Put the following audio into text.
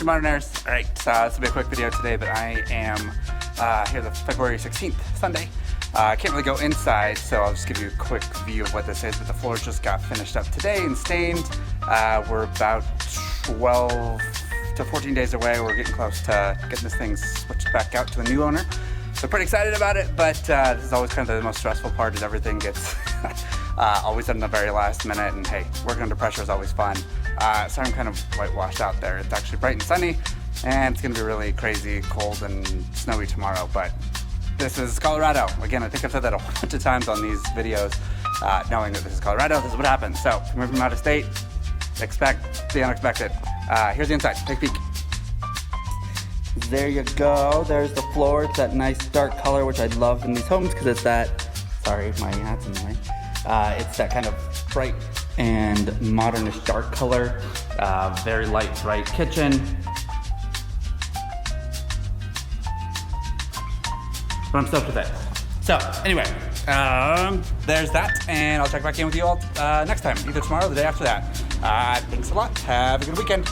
your modern airs. All right, this will be a quick video today, but I am here the February 16th, Sunday. I can't really go inside, so I'll just give you a quick view of what this is, but the floors just got finished up today and stained. We're about 12 to 14 days away. We're getting close to getting this thing switched back out to a new owner. So pretty excited about it, but this is always kind of the most stressful part, is everything gets always done in the very last minute, and hey, working under pressure is always fun. So I'm kind of whitewashed out there. It's actually bright and sunny, and it's gonna be really crazy, cold and snowy tomorrow, but this is Colorado. Again, I think I've said that a bunch of times on these videos, knowing that this is Colorado, this is what happens. So if you're moving from out of state, expect the unexpected. Here's the inside, take a peek. There you go, there's the floor. It's that nice dark color, which I love in these homes, because it's that, sorry, my hat's in the way. It's that kind of bright and modernish dark color. Very light, bright kitchen. But I'm stoked with it. So anyway, there's that, and I'll check back in with you all next time, either tomorrow or the day after that. Thanks a lot. Have a good weekend.